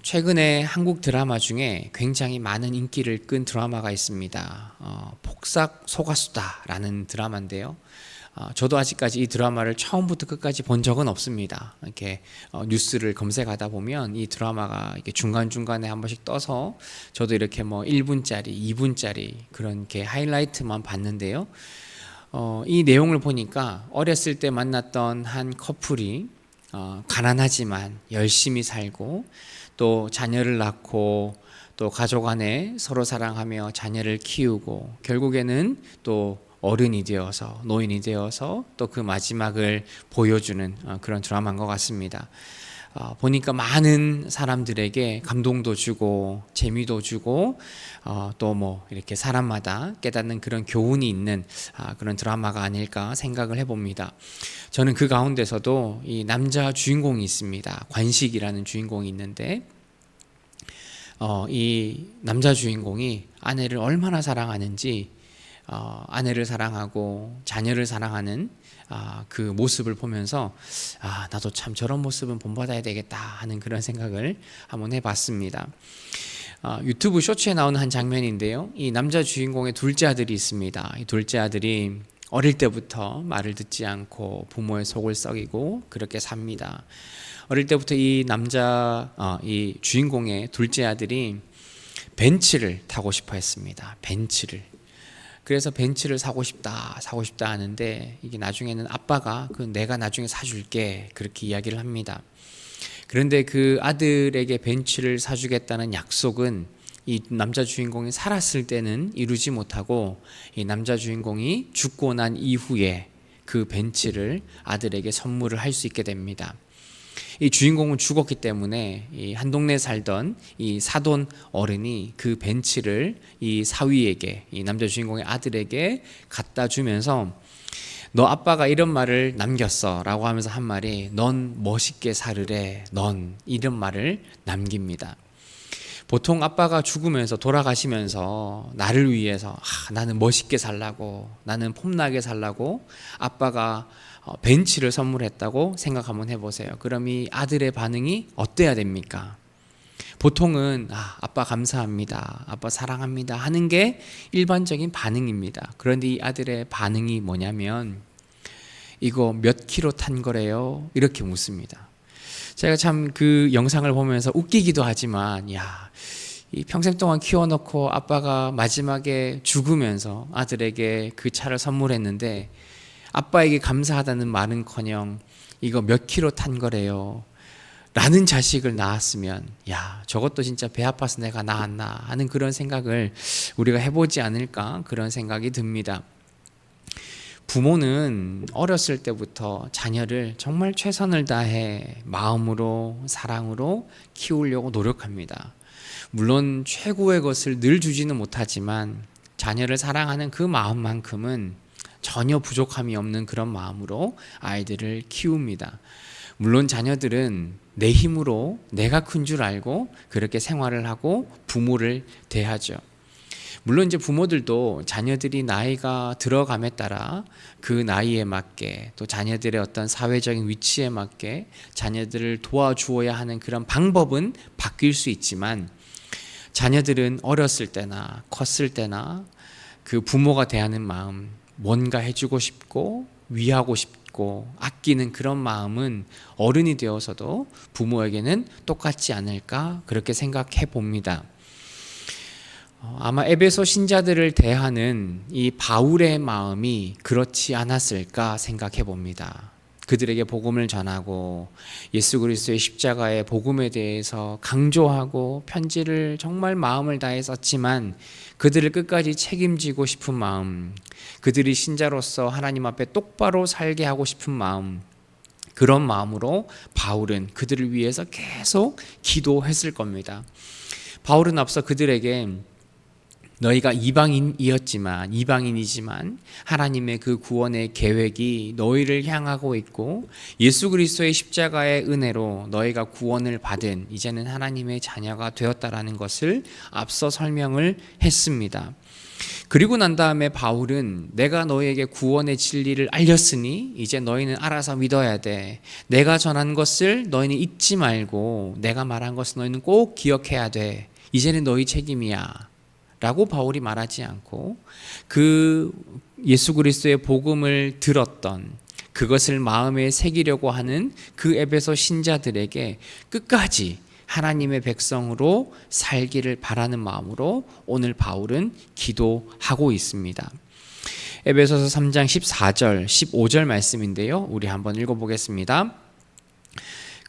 최근에 한국 드라마 중에 굉장히 많은 인기를 끈 드라마가 있습니다. 폭삭 소가수다라는 드라마인데요. 저도 아직까지 이 드라마를 처음부터 끝까지 본 적은 없습니다. 이렇게 뉴스를 검색하다 보면 이 드라마가 이렇게 중간중간에 한 번씩 떠서 저도 이렇게 뭐 1분짜리, 2분짜리 그런 이렇게 하이라이트만 봤는데요. 이 내용을 보니까 어렸을 때 만났던 한 커플이 가난하지만 열심히 살고 또 자녀를 낳고 또 가족 안에 서로 사랑하며 자녀를 키우고 결국에는 또 어른이 되어서 노인이 되어서 또 그 마지막을 보여주는 그런 드라마인 것 같습니다. 보니까 많은 사람들에게 감동도 주고 재미도 주고 또 뭐 이렇게 사람마다 깨닫는 그런 교훈이 있는 그런 드라마가 아닐까 생각을 해봅니다. 저는 그 가운데서도 이 남자 주인공이 있습니다. 관식이라는 주인공이 있는데 이 남자 주인공이 아내를 얼마나 사랑하는지 아내를 사랑하고 자녀를 사랑하는 그 모습을 보면서 나도 참 저런 모습은 본받아야 되겠다 하는 그런 생각을 한번 해봤습니다. 유튜브 쇼츠에 나오는 한 장면인데요. 이 남자 주인공의 둘째 아들이 있습니다. 이 둘째 아들이 어릴 때부터 말을 듣지 않고 부모의 속을 썩이고 그렇게 삽니다. 어릴 때부터 이 주인공의 둘째 아들이 벤츠를 타고 싶어 했습니다. 그래서 벤츠를 사고 싶다 하는데 이게 나중에는 아빠가 내가 나중에 사줄게 그렇게 이야기를 합니다. 그런데 그 아들에게 벤츠를 사주겠다는 약속은 이 남자 주인공이 살았을 때는 이루지 못하고 이 남자 주인공이 죽고 난 이후에 그 벤츠를 아들에게 선물을 할 수 있게 됩니다. 이 주인공은 죽었기 때문에 이 한 동네에 살던 이 사돈 어른이 그 벤츠를 이 사위에게, 이 남자 주인공의 아들에게 갖다 주면서 너 아빠가 이런 말을 남겼어 라고 하면서 한 말이 넌 멋있게 살으래, 넌 이런 말을 남깁니다. 보통 아빠가 죽으면서 돌아가시면서 나를 위해서 나는 멋있게 살라고, 나는 폼나게 살라고 아빠가 벤츠를 선물했다고 생각 한번 해보세요. 그럼 이 아들의 반응이 어때야 됩니까? 보통은 아빠 감사합니다, 아빠 사랑합니다 하는 게 일반적인 반응입니다. 그런데 이 아들의 반응이 뭐냐면 이거 몇 킬로 탄 거래요? 이렇게 묻습니다. 제가 참 그 영상을 보면서 웃기기도 하지만 이 평생 동안 키워놓고 아빠가 마지막에 죽으면서 아들에게 그 차를 선물했는데 아빠에게 감사하다는 말은커녕 이거 몇 킬로 탄 거래요 라는 자식을 낳았으면 저것도 진짜 배 아파서 내가 낳았나 하는 그런 생각을 우리가 해보지 않을까 그런 생각이 듭니다. 부모는 어렸을 때부터 자녀를 정말 최선을 다해 마음으로 사랑으로 키우려고 노력합니다. 물론 최고의 것을 늘 주지는 못하지만 자녀를 사랑하는 그 마음만큼은 전혀 부족함이 없는 그런 마음으로 아이들을 키웁니다. 물론 자녀들은 내 힘으로 내가 큰 줄 알고 그렇게 생활을 하고 부모를 대하죠. 물론 이제 부모들도 자녀들이 나이가 들어감에 따라 그 나이에 맞게 또 자녀들의 어떤 사회적인 위치에 맞게 자녀들을 도와주어야 하는 그런 방법은 바뀔 수 있지만 자녀들은 어렸을 때나 컸을 때나 그 부모가 대하는 마음, 뭔가 해주고 싶고 위하고 싶고 아끼는 그런 마음은 어른이 되어서도 부모에게는 똑같지 않을까 그렇게 생각해 봅니다. 아마 에베소 신자들을 대하는 이 바울의 마음이 그렇지 않았을까 생각해 봅니다. 그들에게 복음을 전하고 예수 그리스도의 십자가의 복음에 대해서 강조하고 편지를 정말 마음을 다해 썼지만 그들을 끝까지 책임지고 싶은 마음, 그들이 신자로서 하나님 앞에 똑바로 살게 하고 싶은 마음, 그런 마음으로 바울은 그들을 위해서 계속 기도했을 겁니다. 바울은 앞서 그들에게 너희가 이방인이지만 하나님의 그 구원의 계획이 너희를 향하고 있고 예수 그리스도의 십자가의 은혜로 너희가 구원을 받은 이제는 하나님의 자녀가 되었다라는 것을 앞서 설명을 했습니다. 그리고 난 다음에 바울은 내가 너희에게 구원의 진리를 알렸으니 이제 너희는 알아서 믿어야 돼. 내가 전한 것을 너희는 잊지 말고 내가 말한 것을 너희는 꼭 기억해야 돼. 이제는 너희 책임이야 라고 바울이 말하지 않고 그 예수 그리스도의 복음을 들었던 그것을 마음에 새기려고 하는 그 에베소 신자들에게 끝까지 하나님의 백성으로 살기를 바라는 마음으로 오늘 바울은 기도하고 있습니다. 에베소서 3장 14절 15절 말씀인데요, 우리 한번 읽어보겠습니다.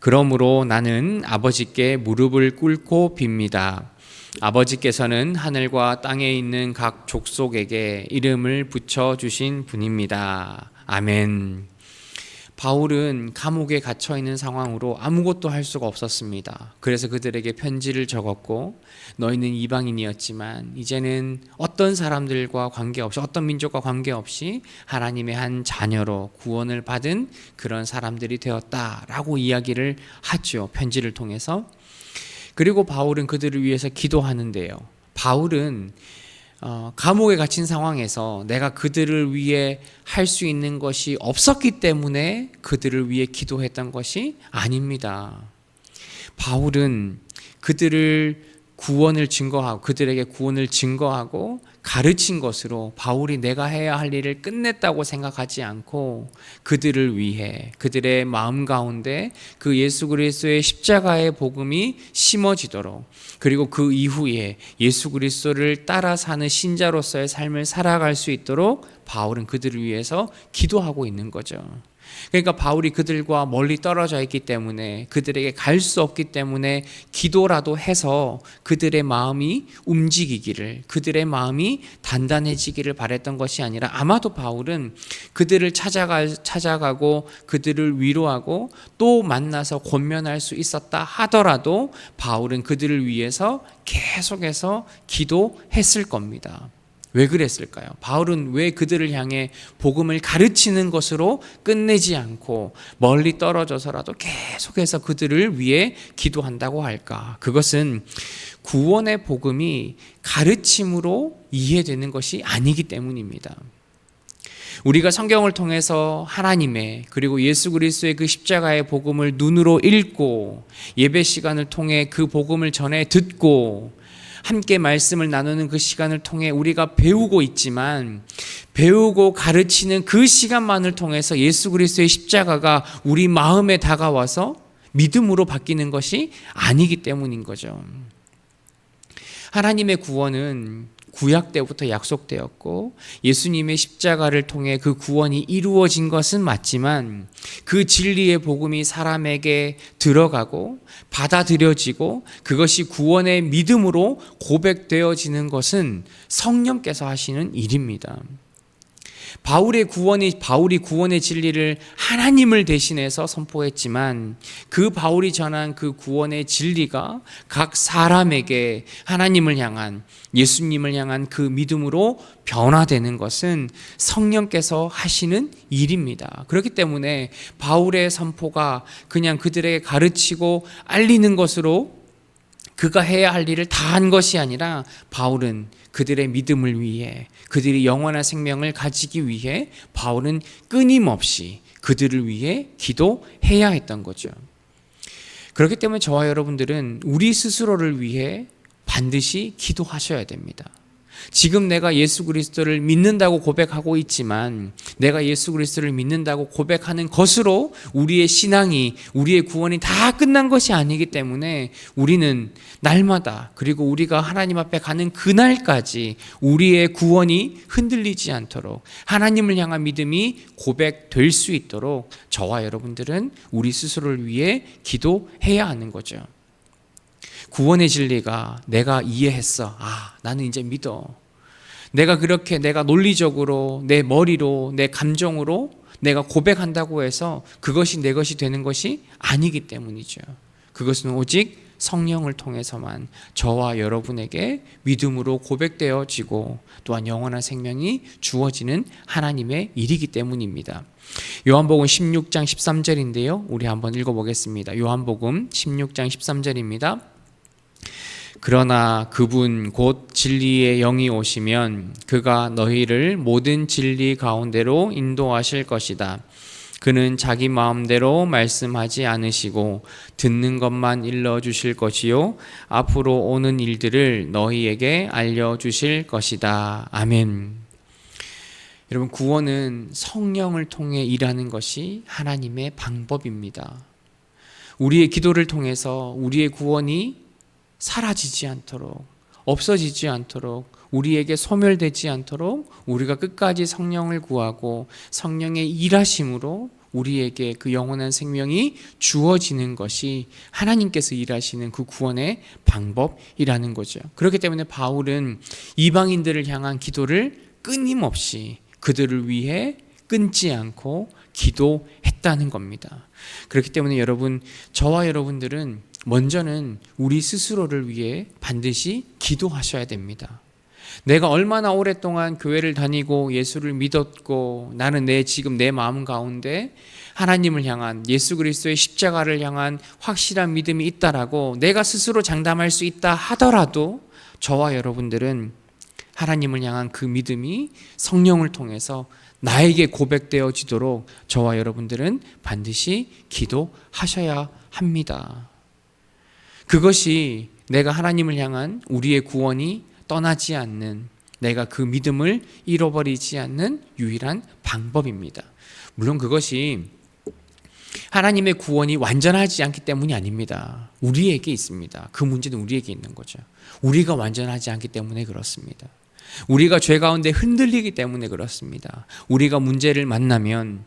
그러므로 나는 아버지께 무릎을 꿇고 빕니다. 아버지께서는 하늘과 땅에 있는 각 족속에게 이름을 붙여주신 분입니다. 아멘. 바울은 감옥에 갇혀 있는 상황으로 아무것도 할 수가 없었습니다. 그래서 그들에게 편지를 적었고 너희는 이방인이었지만 이제는 어떤 사람들과 관계없이 어떤 민족과 관계없이 하나님의 한 자녀로 구원을 받은 그런 사람들이 되었다라고 이야기를 하죠. 편지를 통해서. 그리고 바울은 그들을 위해서 기도하는데요. 바울은 감옥에 갇힌 상황에서 내가 그들을 위해 할 수 있는 것이 없었기 때문에 그들을 위해 기도했던 것이 아닙니다. 바울은 그들에게 구원을 증거하고 가르친 것으로 바울이 내가 해야 할 일을 끝냈다고 생각하지 않고 그들을 위해 그들의 마음 가운데 그 예수 그리스도의 십자가의 복음이 심어지도록, 그리고 그 이후에 예수 그리스도를 따라 사는 신자로서의 삶을 살아갈 수 있도록 바울은 그들을 위해서 기도하고 있는 거죠. 그러니까 바울이 그들과 멀리 떨어져 있기 때문에, 그들에게 갈 수 없기 때문에 기도라도 해서 그들의 마음이 움직이기를, 그들의 마음이 단단해지기를 바랬던 것이 아니라, 아마도 바울은 그들을 찾아가고 그들을 위로하고 또 만나서 권면할 수 있었다 하더라도 바울은 그들을 위해서 계속해서 기도했을 겁니다. 왜 그랬을까요? 바울은 왜 그들을 향해 복음을 가르치는 것으로 끝내지 않고 멀리 떨어져서라도 계속해서 그들을 위해 기도한다고 할까? 그것은 구원의 복음이 가르침으로 이해되는 것이 아니기 때문입니다. 우리가 성경을 통해서 하나님의, 그리고 예수 그리스도의 그 십자가의 복음을 눈으로 읽고 예배 시간을 통해 그 복음을 전해 듣고 함께 말씀을 나누는 그 시간을 통해 우리가 배우고 있지만, 배우고 가르치는 그 시간만을 통해서 예수 그리스도의 십자가가 우리 마음에 다가와서 믿음으로 바뀌는 것이 아니기 때문인 거죠. 하나님의 구원은 구약 때부터 약속되었고 예수님의 십자가를 통해 그 구원이 이루어진 것은 맞지만, 그 진리의 복음이 사람에게 들어가고 받아들여지고 그것이 구원의 믿음으로 고백되어지는 것은 성령께서 하시는 일입니다. 바울이 구원의 진리를 하나님을 대신해서 선포했지만, 그 바울이 전한 그 구원의 진리가 각 사람에게 하나님을 향한, 예수님을 향한 그 믿음으로 변화되는 것은 성령께서 하시는 일입니다. 그렇기 때문에 바울의 선포가 그냥 그들에게 가르치고 알리는 것으로 그가 해야 할 일을 다 한 것이 아니라, 바울은 그들의 믿음을 위해, 그들이 영원한 생명을 가지기 위해 바울은 끊임없이 그들을 위해 기도해야 했던 거죠. 그렇기 때문에 저와 여러분들은 우리 스스로를 위해 반드시 기도하셔야 됩니다. 지금 내가 예수 그리스도를 믿는다고 고백하고 있지만, 내가 예수 그리스도를 믿는다고 고백하는 것으로 우리의 신앙이, 우리의 구원이 다 끝난 것이 아니기 때문에 우리는 날마다, 그리고 우리가 하나님 앞에 가는 그날까지 우리의 구원이 흔들리지 않도록, 하나님을 향한 믿음이 고백될 수 있도록 저와 여러분들은 우리 스스로를 위해 기도해야 하는 거죠. 구원의 진리가 내가 이해했어. 나는 이제 믿어. 내가 그렇게 내가 논리적으로, 내 머리로, 내 감정으로 내가 고백한다고 해서 그것이 내 것이 되는 것이 아니기 때문이죠. 그것은 오직 성령을 통해서만 저와 여러분에게 믿음으로 고백되어지고 또한 영원한 생명이 주어지는 하나님의 일이기 때문입니다. 요한복음 16장 13절인데요. 우리 한번 읽어보겠습니다. 요한복음 16장 13절입니다. 그러나 그분 곧 진리의 영이 오시면 그가 너희를 모든 진리 가운데로 인도하실 것이다. 그는 자기 마음대로 말씀하지 않으시고 듣는 것만 일러주실 것이요 앞으로 오는 일들을 너희에게 알려주실 것이다. 아멘. 여러분, 구원은 성령을 통해 일하는 것이 하나님의 방법입니다. 우리의 기도를 통해서 우리의 구원이 사라지지 않도록, 없어지지 않도록, 우리에게 소멸되지 않도록 우리가 끝까지 성령을 구하고 성령의 일하심으로 우리에게 그 영원한 생명이 주어지는 것이 하나님께서 일하시는 그 구원의 방법이라는 거죠. 그렇기 때문에 바울은 이방인들을 향한 기도를 끊임없이 그들을 위해 끊지 않고 기도했다는 겁니다. 그렇기 때문에 여러분, 저와 여러분들은 먼저는 우리 스스로를 위해 반드시 기도하셔야 됩니다. 내가 얼마나 오랫동안 교회를 다니고 예수를 믿었고 나는 지금 내 마음 가운데 하나님을 향한, 예수 그리스도의 십자가를 향한 확실한 믿음이 있다라고 내가 스스로 장담할 수 있다 하더라도 저와 여러분들은 하나님을 향한 그 믿음이 성령을 통해서 나에게 고백되어지도록 저와 여러분들은 반드시 기도하셔야 합니다. 그것이 내가 하나님을 향한 우리의 구원이 떠나지 않는, 내가 그 믿음을 잃어버리지 않는 유일한 방법입니다. 물론 그것이 하나님의 구원이 완전하지 않기 때문이 아닙니다. 우리에게 있습니다. 그 문제는 우리에게 있는 거죠. 우리가 완전하지 않기 때문에 그렇습니다. 우리가 죄 가운데 흔들리기 때문에 그렇습니다. 우리가 문제를 만나면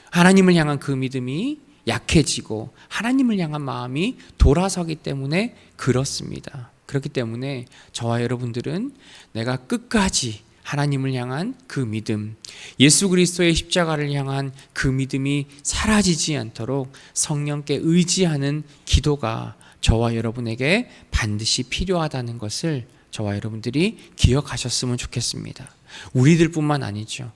하나님을 향한 그 믿음이 약해지고 하나님을 향한 마음이 돌아서기 때문에 그렇습니다. 그렇기 때문에 저와 여러분들은 내가 끝까지 하나님을 향한 그 믿음, 예수 그리스도의 십자가를 향한 그 믿음이 사라지지 않도록 성령께 의지하는 기도가 저와 여러분에게 반드시 필요하다는 것을 저와 여러분들이 기억하셨으면 좋겠습니다. 우리들뿐만 아니죠.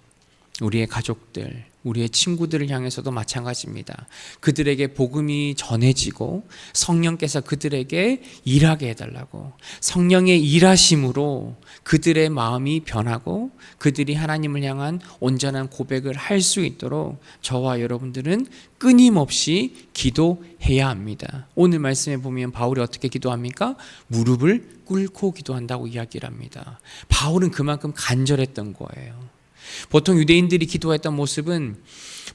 우리의 가족들, 우리의 친구들을 향해서도 마찬가지입니다. 그들에게 복음이 전해지고 성령께서 그들에게 일하게 해달라고, 성령의 일하심으로 그들의 마음이 변하고 그들이 하나님을 향한 온전한 고백을 할 수 있도록 저와 여러분들은 끊임없이 기도해야 합니다. 오늘 말씀에 보면 바울이 어떻게 기도합니까? 무릎을 꿇고 기도한다고 이야기를 합니다. 바울은 그만큼 간절했던 거예요. 보통 유대인들이 기도했던 모습은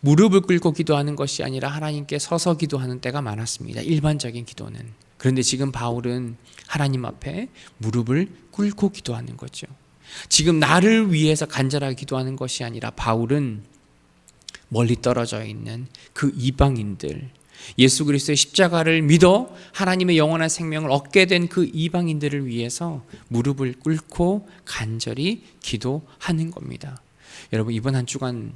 무릎을 꿇고 기도하는 것이 아니라 하나님께 서서 기도하는 때가 많았습니다. 일반적인 기도는. 그런데 지금 바울은 하나님 앞에 무릎을 꿇고 기도하는 거죠. 지금 나를 위해서 간절하게 기도하는 것이 아니라 바울은 멀리 떨어져 있는 그 이방인들, 예수 그리스도의 십자가를 믿어 하나님의 영원한 생명을 얻게 된 그 이방인들을 위해서 무릎을 꿇고 간절히 기도하는 겁니다. 여러분, 이번 한 주간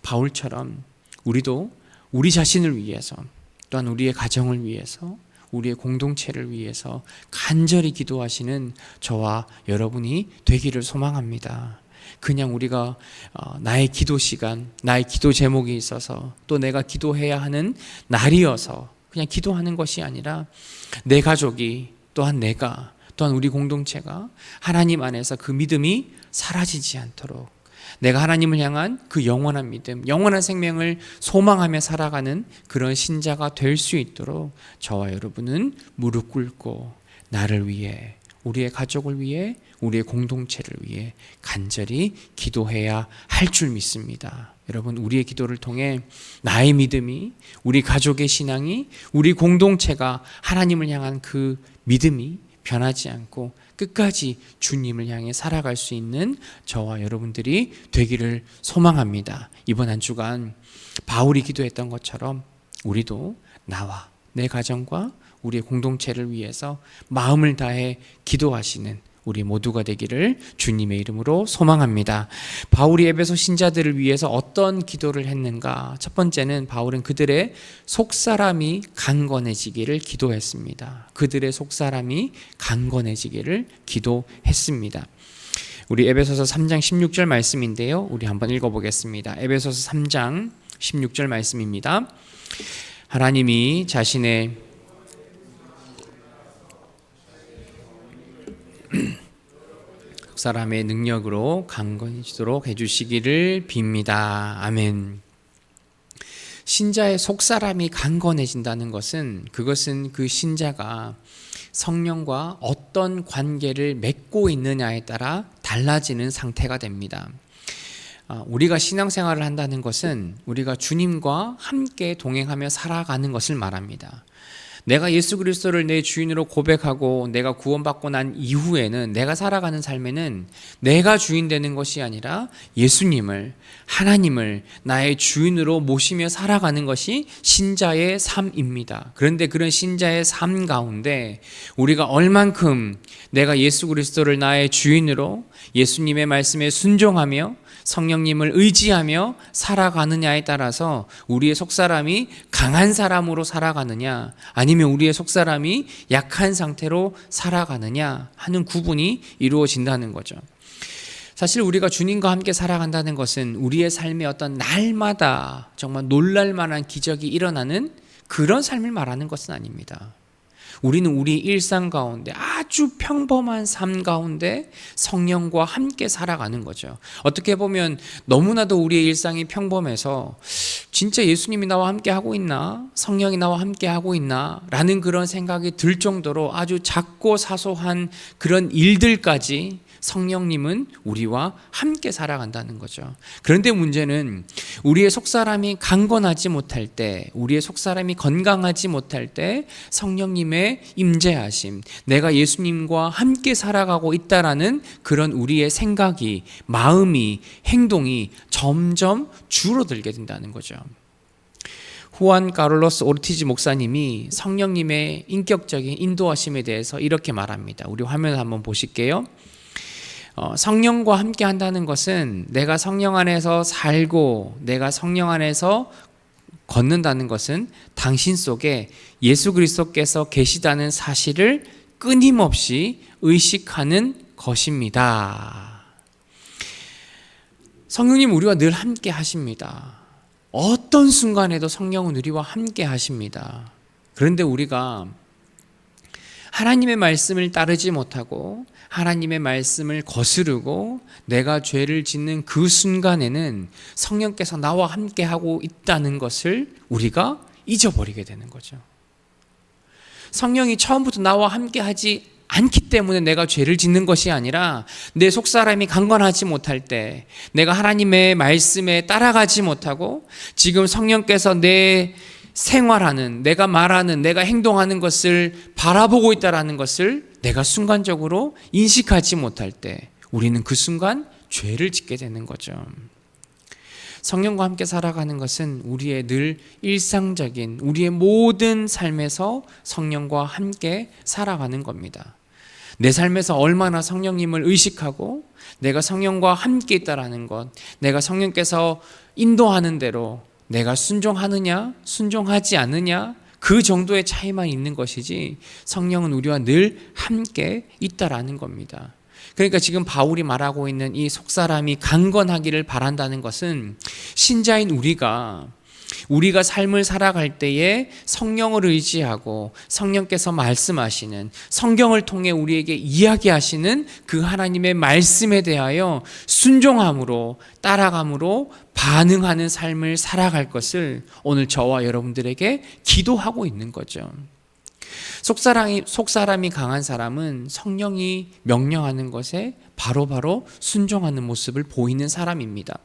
바울처럼 우리도 우리 자신을 위해서, 또한 우리의 가정을 위해서, 우리의 공동체를 위해서 간절히 기도하시는 저와 여러분이 되기를 소망합니다. 그냥 우리가 나의 기도 시간, 나의 기도 제목이 있어서 또 내가 기도해야 하는 날이어서 그냥 기도하는 것이 아니라 내 가족이, 또한 내가, 또한 우리 공동체가 하나님 안에서 그 믿음이 사라지지 않도록, 내가 하나님을 향한 그 영원한 믿음, 영원한 생명을 소망하며 살아가는 그런 신자가 될 수 있도록 저와 여러분은 무릎 꿇고 나를 위해, 우리의 가족을 위해, 우리의 공동체를 위해 간절히 기도해야 할 줄 믿습니다. 여러분, 우리의 기도를 통해 나의 믿음이, 우리 가족의 신앙이, 우리 공동체가 하나님을 향한 그 믿음이 변하지 않고 끝까지 주님을 향해 살아갈 수 있는 저와 여러분들이 되기를 소망합니다. 이번 한 주간 바울이 기도했던 것처럼 우리도 나와 내 가정과 우리의 공동체를 위해서 마음을 다해 기도하시는 우리 모두가 되기를 주님의 이름으로 소망합니다. 바울이 에베소 신자들을 위해서 어떤 기도를 했는가? 첫 번째는 바울은 그들의 속사람이 강건해지기를 기도했습니다. 그들의 속사람이 강건해지기를 기도했습니다. 우리 에베소서 3장 16절 말씀인데요. 우리 한번 읽어보겠습니다. 에베소서 3장 16절 말씀입니다. 하나님이 자신의 사람의 능력으로 강건해지도록 해주시기를 빕니다. 아멘. 신자의 속사람이 강건해진다는 것은 그것은 그 신자가 성령과 어떤 관계를 맺고 있느냐에 따라 달라지는 상태가 됩니다. 우리가 신앙생활을 한다는 것은 우리가 주님과 함께 동행하며 살아가는 것을 말합니다. 내가 예수 그리스도를 내 주인으로 고백하고 내가 구원받고 난 이후에는 내가 살아가는 삶에는 내가 주인 되는 것이 아니라 예수님을, 하나님을 나의 주인으로 모시며 살아가는 것이 신자의 삶입니다. 그런데 그런 신자의 삶 가운데 우리가 얼만큼 내가 예수 그리스도를 나의 주인으로 예수님의 말씀에 순종하며 성령님을 의지하며 살아가느냐에 따라서 우리의 속사람이 강한 사람으로 살아가느냐 아니면 우리의 속사람이 약한 상태로 살아가느냐 하는 구분이 이루어진다는 거죠. 사실 우리가 주님과 함께 살아간다는 것은 우리의 삶의 어떤 날마다 정말 놀랄 만한 기적이 일어나는 그런 삶을 말하는 것은 아닙니다. 우리는 우리 일상 가운데 아주 평범한 삶 가운데 성령과 함께 살아가는 거죠. 어떻게 보면 너무나도 우리의 일상이 평범해서 진짜 예수님이 나와 함께 하고 있나? 성령이 나와 함께 하고 있나? 라는 그런 생각이 들 정도로 아주 작고 사소한 그런 일들까지 성령님은 우리와 함께 살아간다는 거죠. 그런데 문제는 우리의 속사람이 강건하지 못할 때, 우리의 속사람이 건강하지 못할 때 성령님의 임재하심, 내가 예수님과 함께 살아가고 있다라는 그런 우리의 생각이, 마음이, 행동이 점점 줄어들게 된다는 거죠. 후안 카를로스 오르티즈 목사님이 성령님의 인격적인 인도하심에 대해서 이렇게 말합니다. 우리 화면을 한번 보실게요. 성령과 함께 한다는 것은 내가 성령 안에서 살고 내가 성령 안에서 걷는다는 것은 당신 속에 예수 그리스도께서 계시다는 사실을 끊임없이 의식하는 것입니다. 성령님 우리와 늘 함께 하십니다. 어떤 순간에도 성령은 우리와 함께 하십니다. 그런데 우리가 하나님의 말씀을 따르지 못하고 하나님의 말씀을 거스르고 내가 죄를 짓는 그 순간에는 성령께서 나와 함께 하고 있다는 것을 우리가 잊어버리게 되는 거죠. 성령이 처음부터 나와 함께 하지 않기 때문에 내가 죄를 짓는 것이 아니라 내 속사람이 강건하지 못할 때 내가 하나님의 말씀에 따라가지 못하고 지금 성령께서 내 생활하는, 내가 말하는, 내가 행동하는 것을 바라보고 있다는 것을 내가 순간적으로 인식하지 못할 때 우리는 그 순간 죄를 짓게 되는 거죠. 성령과 함께 살아가는 것은 우리의 늘 일상적인 우리의 모든 삶에서 성령과 함께 살아가는 겁니다. 내 삶에서 얼마나 성령님을 의식하고 내가 성령과 함께 있다라는 것, 내가 성령께서 인도하는 대로 내가 순종하느냐, 순종하지 않느냐 그 정도의 차이만 있는 것이지 성령은 우리와 늘 함께 있다라는 겁니다. 그러니까 지금 바울이 말하고 있는 이 속사람이 강건하기를 바란다는 것은 신자인 우리가 삶을 살아갈 때에 성령을 의지하고 성령께서 말씀하시는 성경을 통해 우리에게 이야기하시는 그 하나님의 말씀에 대하여 순종함으로 따라감으로 반응하는 삶을 살아갈 것을 오늘 저와 여러분들에게 기도하고 있는 거죠. 속사람이 강한 사람은 성령이 명령하는 것에 바로바로 순종하는 모습을 보이는 사람입니다.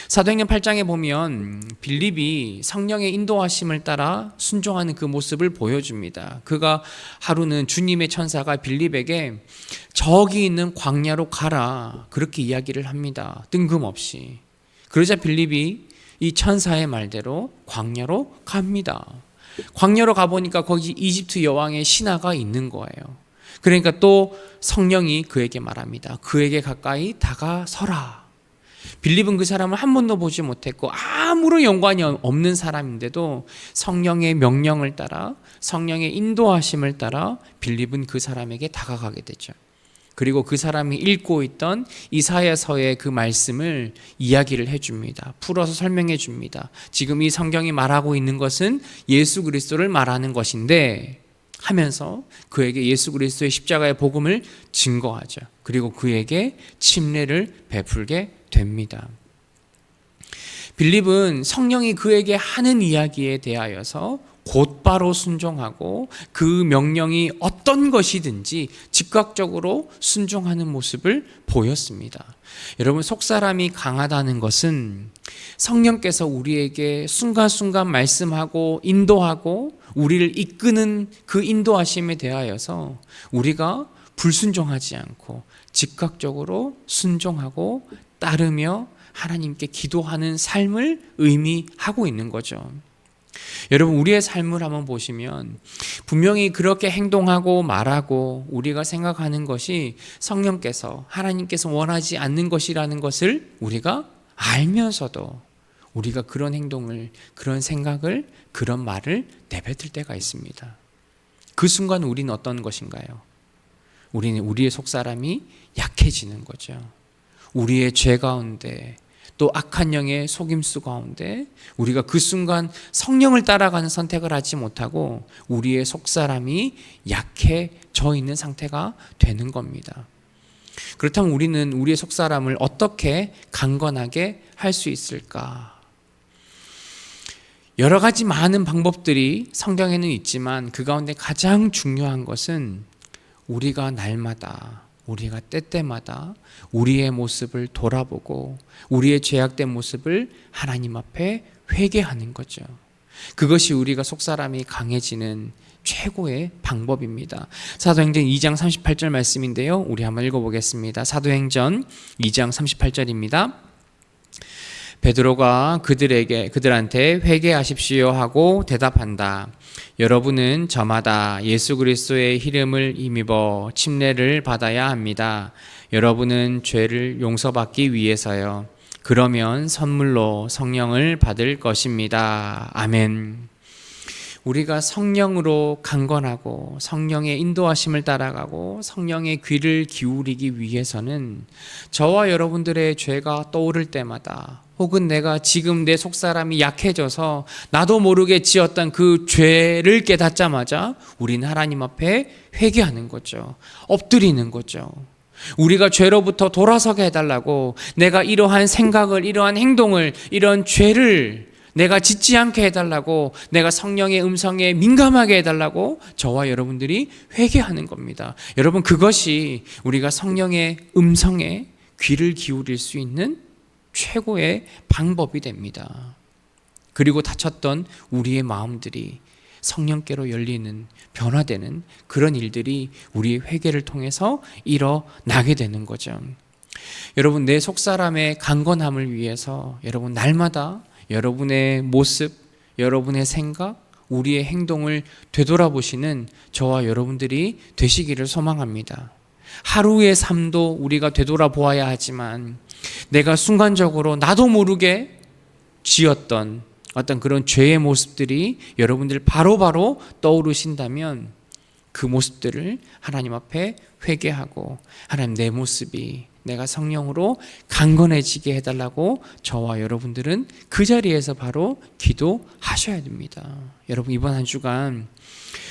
사도행전 8장에 보면 빌립이 성령의 인도하심을 따라 순종하는 그 모습을 보여줍니다. 그가 하루는 주님의 천사가 빌립에게 저기 있는 광야로 가라 그렇게 이야기를 합니다. 뜬금없이. 그러자 빌립이 이 천사의 말대로 광야로 갑니다. 광야로 가보니까 거기 이집트 여왕의 신하가 있는 거예요. 그러니까 또 성령이 그에게 말합니다. 그에게 가까이 다가서라. 빌립은 그 사람을 한 번도 보지 못했고 아무런 연관이 없는 사람인데도 성령의 명령을 따라, 성령의 인도하심을 따라 빌립은 그 사람에게 다가가게 되죠. 그리고 그 사람이 읽고 있던 이사야서의 그 말씀을 이야기를 해줍니다. 풀어서 설명해 줍니다. 지금 이 성경이 말하고 있는 것은 예수 그리스도를 말하는 것인데 하면서 그에게 예수 그리스도의 십자가의 복음을 증거하죠. 그리고 그에게 침례를 베풀게 됩니다. 빌립은 성령이 그에게 하는 이야기에 대하여서 곧바로 순종하고 그 명령이 어떤 것이든지 즉각적으로 순종하는 모습을 보였습니다. 여러분, 속사람이 강하다는 것은 성령께서 우리에게 순간순간 말씀하고 인도하고 우리를 이끄는 그 인도하심에 대하여서 우리가 불순종하지 않고 즉각적으로 순종하고 따르며 하나님께 기도하는 삶을 의미하고 있는 거죠. 여러분, 우리의 삶을 한번 보시면 분명히 그렇게 행동하고 말하고 우리가 생각하는 것이 성령께서, 하나님께서 원하지 않는 것이라는 것을 우리가 알면서도 우리가 그런 행동을, 그런 생각을, 그런 말을 내뱉을 때가 있습니다. 그 순간 우리는 어떤 것인가요? 우리는 우리의 속사람이 약해지는 거죠. 우리의 죄 가운데, 또 악한 영의 속임수 가운데 우리가 그 순간 성령을 따라가는 선택을 하지 못하고 우리의 속사람이 약해져 있는 상태가 되는 겁니다. 그렇다면 우리는 우리의 속사람을 어떻게 강건하게 할 수 있을까? 여러 가지 많은 방법들이 성경에는 있지만 그 가운데 가장 중요한 것은 우리가 날마다, 우리가 때때마다 우리의 모습을 돌아보고 우리의 죄악된 모습을 하나님 앞에 회개하는 거죠. 그것이 우리가 속사람이 강해지는 최고의 방법입니다. 사도행전 2장 38절 말씀인데요, 우리 한번 읽어보겠습니다. 사도행전 2장 38절입니다. 베드로가 그들한테 회개하십시오 하고 대답한다. 여러분은 저마다 예수 그리스도의 이름을 힘입어 침례를 받아야 합니다. 여러분은 죄를 용서받기 위해서요. 그러면 선물로 성령을 받을 것입니다. 아멘. 우리가 성령으로 강건하고 성령의 인도하심을 따라가고 성령의 귀를 기울이기 위해서는 저와 여러분들의 죄가 떠오를 때마다, 혹은 내가 지금 내 속사람이 약해져서 나도 모르게 지었던 그 죄를 깨닫자마자 우리는 하나님 앞에 회개하는 거죠. 엎드리는 거죠. 우리가 죄로부터 돌아서게 해달라고, 내가 이러한 생각을, 이러한 행동을, 이런 죄를 내가 짓지 않게 해달라고, 내가 성령의 음성에 민감하게 해달라고 저와 여러분들이 회개하는 겁니다. 여러분, 그것이 우리가 성령의 음성에 귀를 기울일 수 있는 최고의 방법이 됩니다. 그리고 다쳤던 우리의 마음들이 성령께로 열리는, 변화되는 그런 일들이 우리의 회개를 통해서 일어나게 되는 거죠. 여러분, 내 속사람의 강건함을 위해서 여러분 날마다 여러분의 모습, 여러분의 생각, 우리의 행동을 되돌아보시는 저와 여러분들이 되시기를 소망합니다. 하루의 삶도 우리가 되돌아보아야 하지만 내가 순간적으로 나도 모르게 지었던 어떤 그런 죄의 모습들이 여러분들 바로바로 떠오르신다면 그 모습들을 하나님 앞에 회개하고, 하나님, 내 모습이 내가 성령으로 강건해지게 해달라고 저와 여러분들은 그 자리에서 바로 기도하셔야 됩니다. 여러분, 이번 한 주간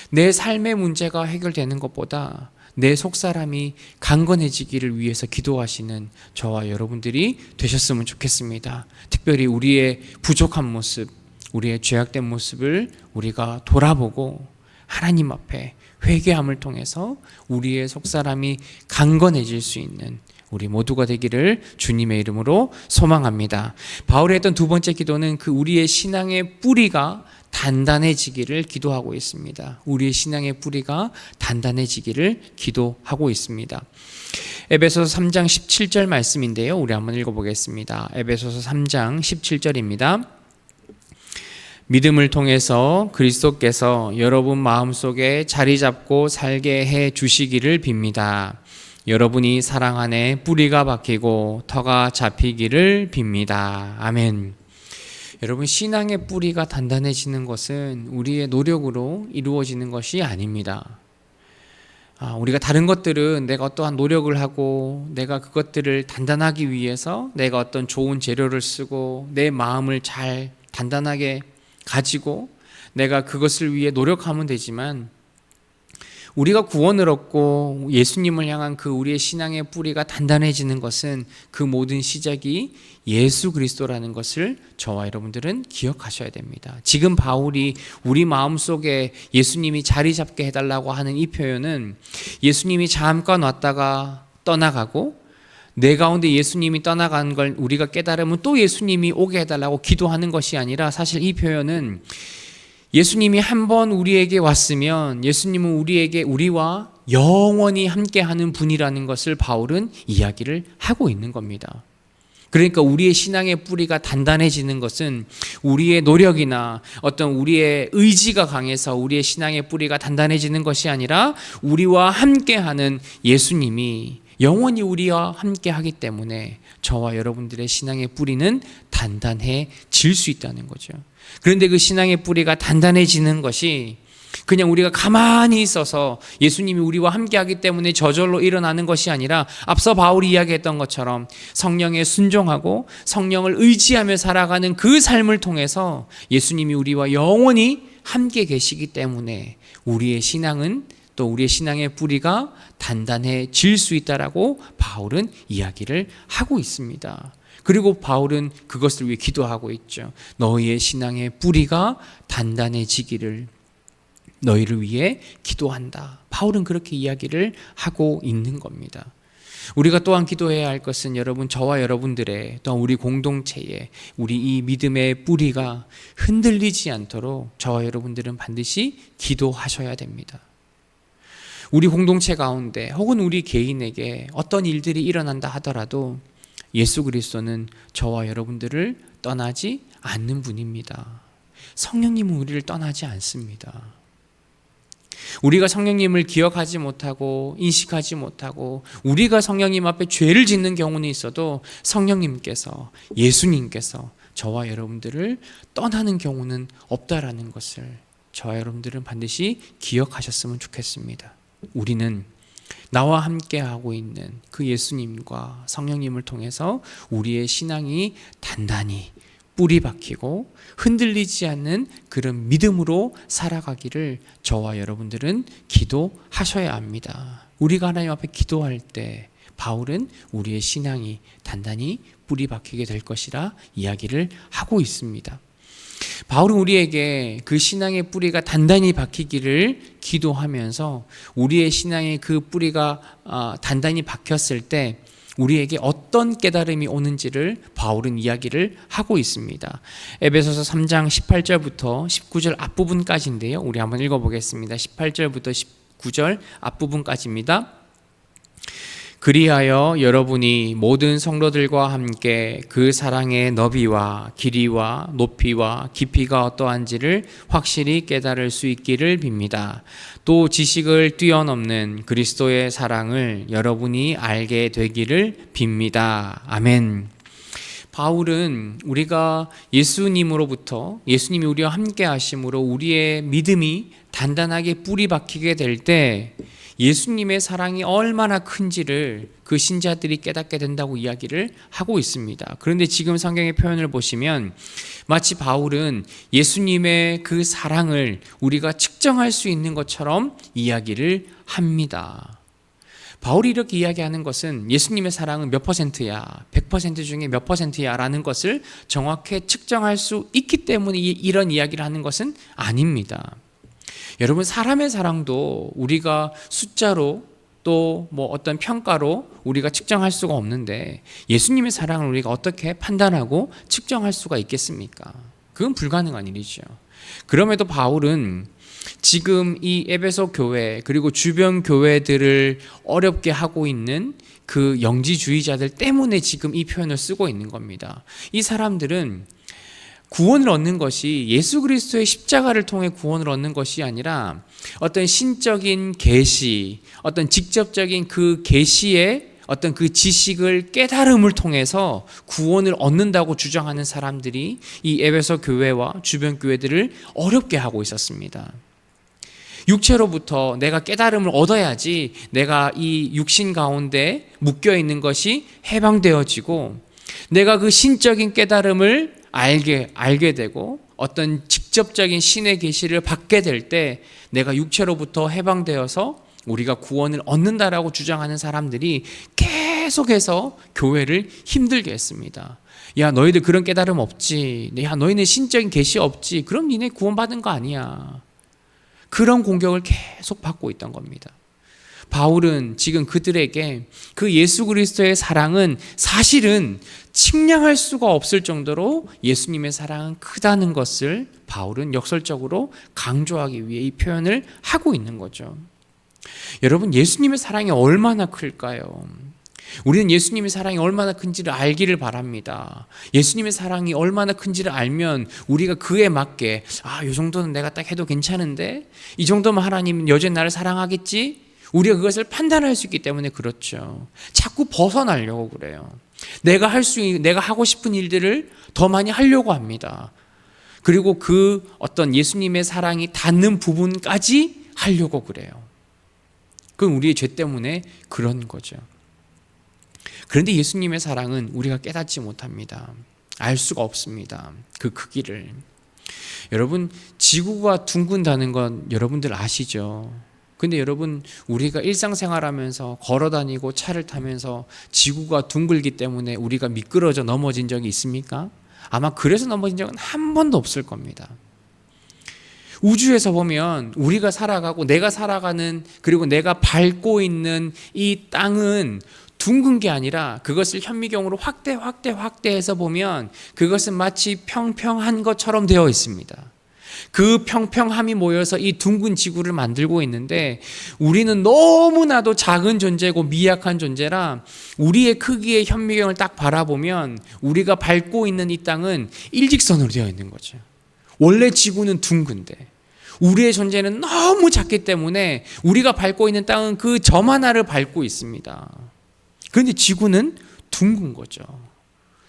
내 삶의 문제가 해결되는 것보다 내 속사람이 강건해지기를 위해서 기도하시는 저와 여러분들이 되셨으면 좋겠습니다. 특별히 우리의 부족한 모습, 우리의 죄악된 모습을 우리가 돌아보고 하나님 앞에 회개함을 통해서 우리의 속사람이 강건해질 수 있는 우리 모두가 되기를 주님의 이름으로 소망합니다. 바울이 했던 두 번째 기도는 그 우리의 신앙의 뿌리가 단단해지기를 기도하고 있습니다. 우리의 신앙의 뿌리가 단단해지기를 기도하고 있습니다. 에베소서 3장 17절 말씀인데요, 우리 한번 읽어보겠습니다. 에베소서 3장 17절입니다. 믿음을 통해서 그리스도께서 여러분 마음속에 자리 잡고 살게 해 주시기를 빕니다. 여러분이 사랑 안에 뿌리가 박히고 터가 잡히기를 빕니다. 아멘. 여러분, 신앙의 뿌리가 단단해지는 것은 우리의 노력으로 이루어지는 것이 아닙니다. 우리가 다른 것들은 내가 어떠한 노력을 하고 내가 그것들을 단단하기 위해서 내가 어떤 좋은 재료를 쓰고 내 마음을 잘 단단하게 가지고 내가 그것을 위해 노력하면 되지만, 우리가 구원을 얻고 예수님을 향한 그 우리의 신앙의 뿌리가 단단해지는 것은 그 모든 시작이 예수 그리스도라는 것을 저와 여러분들은 기억하셔야 됩니다. 지금 바울이 우리 마음속에 예수님이 자리 잡게 해달라고 하는 이 표현은 예수님이 잠깐 왔다가 떠나가고 내 가운데 예수님이 떠나간 걸 우리가 깨달으면 또 예수님이 오게 해달라고 기도하는 것이 아니라, 사실 이 표현은 예수님이 한번 우리에게 왔으면 예수님은 우리와 영원히 함께하는 분이라는 것을 바울은 이야기를 하고 있는 겁니다. 그러니까 우리의 신앙의 뿌리가 단단해지는 것은 우리의 노력이나 어떤 우리의 의지가 강해서 우리의 신앙의 뿌리가 단단해지는 것이 아니라 우리와 함께하는 예수님이 영원히 우리와 함께하기 때문에 저와 여러분들의 신앙의 뿌리는 단단해질 수 있다는 거죠. 그런데 그 신앙의 뿌리가 단단해지는 것이 그냥 우리가 가만히 있어서 예수님이 우리와 함께하기 때문에 저절로 일어나는 것이 아니라, 앞서 바울이 이야기했던 것처럼 성령에 순종하고 성령을 의지하며 살아가는 그 삶을 통해서 예수님이 우리와 영원히 함께 계시기 때문에 우리의 신앙은, 또 우리의 신앙의 뿌리가 단단해질 수 있다라고 바울은 이야기를 하고 있습니다. 그리고 바울은 그것을 위해 기도하고 있죠. 너희의 신앙의 뿌리가 단단해지기를 너희를 위해 기도한다. 바울은 그렇게 이야기를 하고 있는 겁니다. 우리가 또한 기도해야 할 것은, 여러분, 저와 여러분들의, 또한 우리 공동체에 우리 이 믿음의 뿌리가 흔들리지 않도록 저와 여러분들은 반드시 기도하셔야 됩니다. 우리 공동체 가운데 혹은 우리 개인에게 어떤 일들이 일어난다 하더라도 예수 그리스도는 저와 여러분들을 떠나지 않는 분입니다. 성령님은 우리를 떠나지 않습니다. 우리가 성령님을 기억하지 못하고 인식하지 못하고 우리가 성령님 앞에 죄를 짓는 경우는 있어도 성령님께서, 예수님께서 저와 여러분들을 떠나는 경우는 없다라는 것을 저와 여러분들은 반드시 기억하셨으면 좋겠습니다. 우리는 나와 함께하고 있는 그 예수님과 성령님을 통해서 우리의 신앙이 단단히 뿌리 박히고 흔들리지 않는 그런 믿음으로 살아가기를 저와 여러분들은 기도하셔야 합니다. 우리가 하나님 앞에 기도할 때 바울은 우리의 신앙이 단단히 뿌리 박히게 될 것이라 이야기를 하고 있습니다. 바울은 우리에게 그 신앙의 뿌리가 단단히 박히기를 기도하면서 우리의 신앙의 그 뿌리가 단단히 박혔을 때 우리에게 어떤 깨달음이 오는지를 바울은 이야기를 하고 있습니다. 에베소서 3장 18절부터 19절 앞부분까지인데요. 우리 한번 읽어보겠습니다. 18절부터 19절 앞부분까지입니다. 그리하여 여러분이 모든 성도들과 함께 그 사랑의 너비와 길이와 높이와 깊이가 어떠한지를 확실히 깨달을 수 있기를 빕니다. 또 지식을 뛰어넘는 그리스도의 사랑을 여러분이 알게 되기를 빕니다. 아멘. 바울은 우리가 예수님으로부터, 예수님이 우리와 함께 하심으로 우리의 믿음이 단단하게 뿌리 박히게 될 때 예수님의 사랑이 얼마나 큰지를 그 신자들이 깨닫게 된다고 이야기를 하고 있습니다. 그런데 지금 성경의 표현을 보시면 마치 바울은 예수님의 그 사랑을 우리가 측정할 수 있는 것처럼 이야기를 합니다. 바울이 이렇게 이야기하는 것은 예수님의 사랑은 몇 퍼센트야, 100% 중에 몇 퍼센트야 라는 것을 정확히 측정할 수 있기 때문에 이런 이야기를 하는 것은 아닙니다. 여러분, 사람의 사랑도 우리가 숫자로 또 뭐 어떤 평가로 우리가 측정할 수가 없는데 예수님의 사랑을 우리가 어떻게 판단하고 측정할 수가 있겠습니까? 그건 불가능한 일이죠. 그럼에도 바울은 지금 이 에베소 교회 그리고 주변 교회들을 어렵게 하고 있는 그 영지주의자들 때문에 지금 이 표현을 쓰고 있는 겁니다. 이 사람들은 구원을 얻는 것이 예수 그리스도의 십자가를 통해 구원을 얻는 것이 아니라 어떤 신적인 계시, 어떤 직접적인 그 계시의 어떤 그 지식을 깨달음을 통해서 구원을 얻는다고 주장하는 사람들이 이 에베소 교회와 주변 교회들을 어렵게 하고 있었습니다. 육체로부터 내가 깨달음을 얻어야지 내가 이 육신 가운데 묶여 있는 것이 해방되어지고 내가 그 신적인 깨달음을 알게 되고 어떤 직접적인 신의 계시를 받게 될 때 내가 육체로부터 해방되어서 우리가 구원을 얻는다라고 주장하는 사람들이 계속해서 교회를 힘들게 했습니다. 야, 너희들 그런 깨달음 없지. 야, 너희는 신적인 계시 없지. 그럼 니네 구원받은 거 아니야. 그런 공격을 계속 받고 있던 겁니다. 바울은 지금 그들에게 그 예수 그리스도의 사랑은 사실은 측량할 수가 없을 정도로 예수님의 사랑은 크다는 것을 바울은 역설적으로 강조하기 위해 이 표현을 하고 있는 거죠. 여러분, 예수님의 사랑이 얼마나 클까요? 우리는 예수님의 사랑이 얼마나 큰지를 알기를 바랍니다. 예수님의 사랑이 얼마나 큰지를 알면 우리가 그에 맞게 이 정도는 내가 딱 해도 괜찮은데 이 정도면 하나님은 여전히 나를 사랑하겠지? 우리가 그것을 판단할 수 있기 때문에 그렇죠. 자꾸 벗어나려고 그래요. 내가 하고 싶은 일들을 더 많이 하려고 합니다. 그리고 그 어떤 예수님의 사랑이 닿는 부분까지 하려고 그래요. 그건 우리의 죄 때문에 그런 거죠. 그런데 예수님의 사랑은 우리가 깨닫지 못합니다. 알 수가 없습니다. 그 크기를. 여러분, 지구가 둥근다는 건 여러분들 아시죠? 근데 여러분, 우리가 일상생활하면서 걸어다니고 차를 타면서 지구가 둥글기 때문에 우리가 미끄러져 넘어진 적이 있습니까? 아마 그래서 넘어진 적은 한 번도 없을 겁니다. 우주에서 보면 우리가 살아가고 내가 살아가는 그리고 내가 밟고 있는 이 땅은 둥근 게 아니라 그것을 현미경으로 확대해서 보면 그것은 마치 평평한 것처럼 되어 있습니다. 그 평평함이 모여서 이 둥근 지구를 만들고 있는데 우리는 너무나도 작은 존재고 미약한 존재라 우리의 크기의 현미경을 딱 바라보면 우리가 밟고 있는 이 땅은 일직선으로 되어 있는 거죠. 원래 지구는 둥근데 우리의 존재는 너무 작기 때문에 우리가 밟고 있는 땅은 그 점 하나를 밟고 있습니다. 그런데 지구는 둥근 거죠.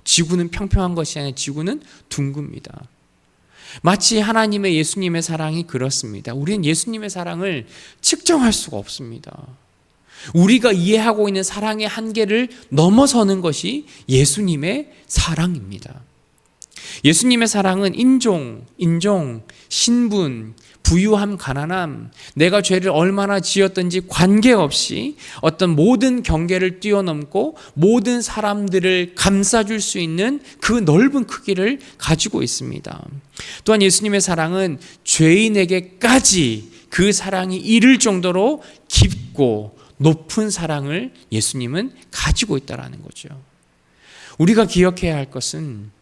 지구는 평평한 것이 아니라 지구는 둥급니다. 마치 하나님의 예수님의 사랑이 그렇습니다. 우리는 예수님의 사랑을 측정할 수가 없습니다. 우리가 이해하고 있는 사랑의 한계를 넘어서는 것이 예수님의 사랑입니다. 예수님의 사랑은 인종, 신분, 부유함, 가난함, 내가 죄를 얼마나 지었든지 관계없이 어떤 모든 경계를 뛰어넘고 모든 사람들을 감싸줄 수 있는 그 넓은 크기를 가지고 있습니다. 또한 예수님의 사랑은 죄인에게까지 그 사랑이 이를 정도로 깊고 높은 사랑을 예수님은 가지고 있다는 거죠. 우리가 기억해야 할 것은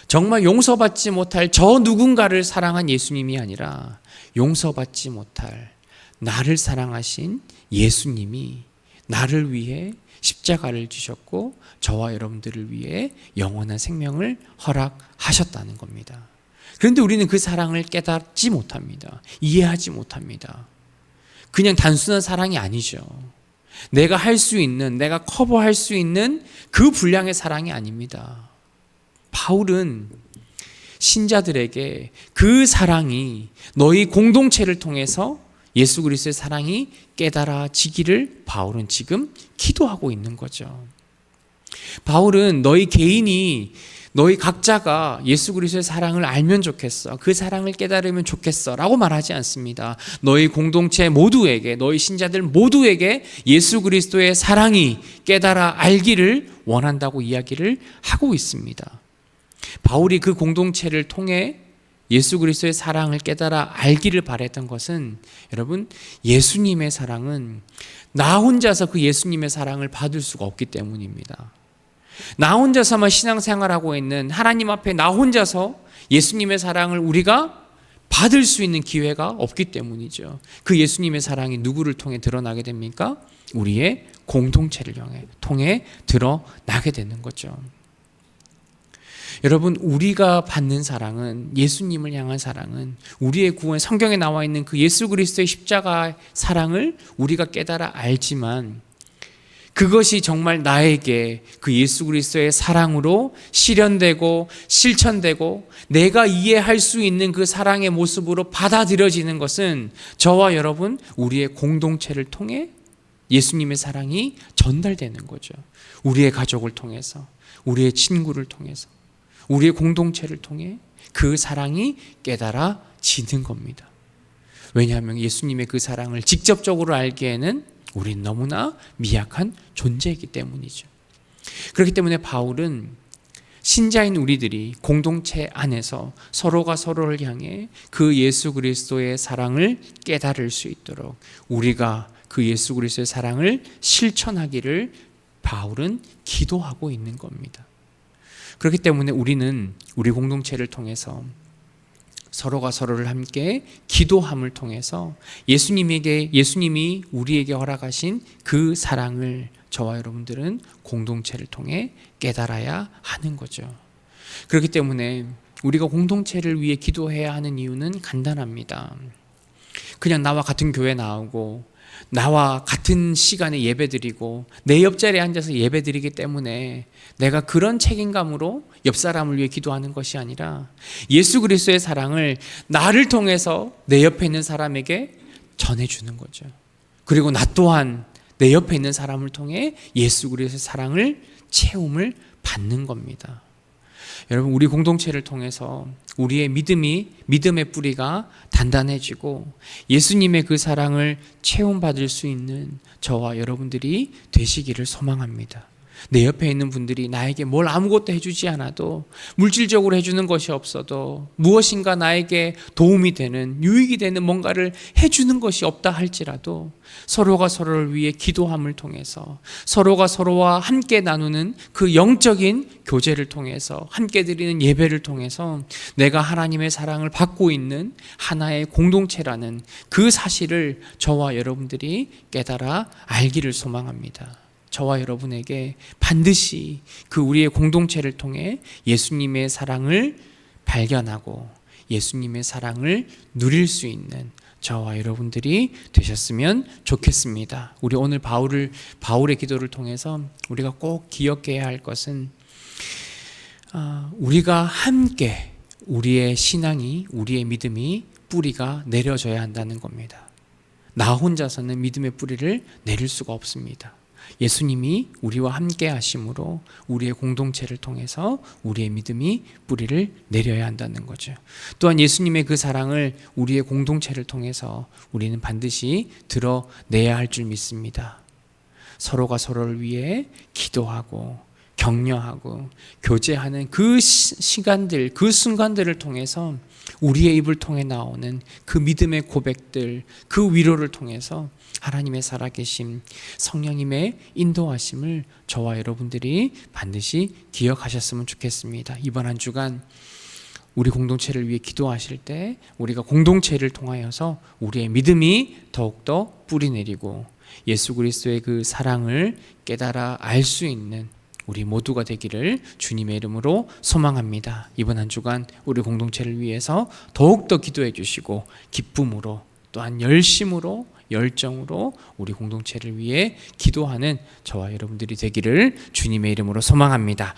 정말 용서받지 못할 저 누군가를 사랑한 예수님이 아니라 용서받지 못할 나를 사랑하신 예수님이 나를 위해 십자가를 지셨고 저와 여러분들을 위해 영원한 생명을 허락하셨다는 겁니다. 그런데 우리는 그 사랑을 깨닫지 못합니다. 이해하지 못합니다. 그냥 단순한 사랑이 아니죠. 내가 할 수 있는, 내가 커버할 수 있는 그 분량의 사랑이 아닙니다. 바울은 신자들에게 그 사랑이 너희 공동체를 통해서 예수 그리스도의 사랑이 깨달아지기를 바울은 지금 기도하고 있는 거죠. 바울은 너희 개인이 너희 각자가 예수 그리스도의 사랑을 알면 좋겠어. 그 사랑을 깨달으면 좋겠어. 라고 말하지 않습니다. 너희 공동체 모두에게, 너희 신자들 모두에게 예수 그리스도의 사랑이 깨달아 알기를 원한다고 이야기를 하고 있습니다. 바울이 그 공동체를 통해 예수 그리스도의 사랑을 깨달아 알기를 바랬던 것은 여러분, 예수님의 사랑은 나 혼자서 그 예수님의 사랑을 받을 수가 없기 때문입니다. 나 혼자서만 신앙생활하고 있는 하나님 앞에 나 혼자서 예수님의 사랑을 우리가 받을 수 있는 기회가 없기 때문이죠. 그 예수님의 사랑이 누구를 통해 드러나게 됩니까? 우리의 공동체를 통해 드러나게 되는 거죠. 여러분, 우리가 받는 사랑은, 예수님을 향한 사랑은, 우리의 구원, 성경에 나와 있는 그 예수 그리스도의 십자가의 사랑을 우리가 깨달아 알지만, 그것이 정말 나에게 그 예수 그리스도의 사랑으로 실현되고 실천되고 내가 이해할 수 있는 그 사랑의 모습으로 받아들여지는 것은 저와 여러분, 우리의 공동체를 통해 예수님의 사랑이 전달되는 거죠. 우리의 가족을 통해서, 우리의 친구를 통해서, 우리의 공동체를 통해 그 사랑이 깨달아지는 겁니다. 왜냐하면 예수님의 그 사랑을 직접적으로 알기에는 우린 너무나 미약한 존재이기 때문이죠. 그렇기 때문에 바울은 신자인 우리들이 공동체 안에서 서로가 서로를 향해 그 예수 그리스도의 사랑을 깨달을 수 있도록 우리가 그 예수 그리스도의 사랑을 실천하기를 바울은 기도하고 있는 겁니다. 그렇기 때문에 우리는 우리 공동체를 통해서 서로가 서로를 함께 기도함을 통해서 예수님이 우리에게 허락하신 그 사랑을 저와 여러분들은 공동체를 통해 깨달아야 하는 거죠. 그렇기 때문에 우리가 공동체를 위해 기도해야 하는 이유는 간단합니다. 그냥 나와 같은 교회 나오고 나와 같은 시간에 예배드리고 내 옆자리에 앉아서 예배드리기 때문에 내가 그런 책임감으로 옆 사람을 위해 기도하는 것이 아니라 예수 그리스도의 사랑을 나를 통해서 내 옆에 있는 사람에게 전해주는 거죠. 그리고 나 또한 내 옆에 있는 사람을 통해 예수 그리스도의 사랑을 체험을 받는 겁니다. 여러분, 우리 공동체를 통해서 우리의 믿음의 뿌리가 단단해지고 예수님의 그 사랑을 체험받을 수 있는 저와 여러분들이 되시기를 소망합니다. 내 옆에 있는 분들이 나에게 뭘 아무것도 해주지 않아도, 물질적으로 해주는 것이 없어도, 무엇인가 나에게 도움이 되는, 유익이 되는 뭔가를 해주는 것이 없다 할지라도 서로가 서로를 위해 기도함을 통해서, 서로가 서로와 함께 나누는 그 영적인 교제를 통해서, 함께 드리는 예배를 통해서 내가 하나님의 사랑을 받고 있는 하나의 공동체라는 그 사실을 저와 여러분들이 깨달아 알기를 소망합니다. 저와 여러분에게 반드시 그 우리의 공동체를 통해 예수님의 사랑을 발견하고 예수님의 사랑을 누릴 수 있는 저와 여러분들이 되셨으면 좋겠습니다. 우리 오늘 바울의 기도를 통해서 우리가 꼭 기억해야 할 것은 우리가 함께 우리의 신앙이, 우리의 믿음이 뿌리가 내려져야 한다는 겁니다. 나 혼자서는 믿음의 뿌리를 내릴 수가 없습니다. 예수님이 우리와 함께 하심으로 우리의 공동체를 통해서 우리의 믿음이 뿌리를 내려야 한다는 거죠. 또한 예수님의 그 사랑을 우리의 공동체를 통해서 우리는 반드시 드러내야 할 줄 믿습니다. 서로가 서로를 위해 기도하고 격려하고 교제하는 그 시간들, 그 순간들을 통해서 우리의 입을 통해 나오는 그 믿음의 고백들, 그 위로를 통해서 하나님의 살아계심, 성령님의 인도하심을 저와 여러분들이 반드시 기억하셨으면 좋겠습니다. 이번 한 주간 우리 공동체를 위해 기도하실 때 우리가 공동체를 통하여서 우리의 믿음이 더욱더 뿌리내리고 예수 그리스도의 그 사랑을 깨달아 알 수 있는 우리 모두가 되기를 주님의 이름으로 소망합니다. 이번 한 주간 우리 공동체를 위해서 더욱더 기도해 주시고 기쁨으로 또한 열심으로 열정으로 우리 공동체를 위해 기도하는 저와 여러분들이 되기를 주님의 이름으로 소망합니다.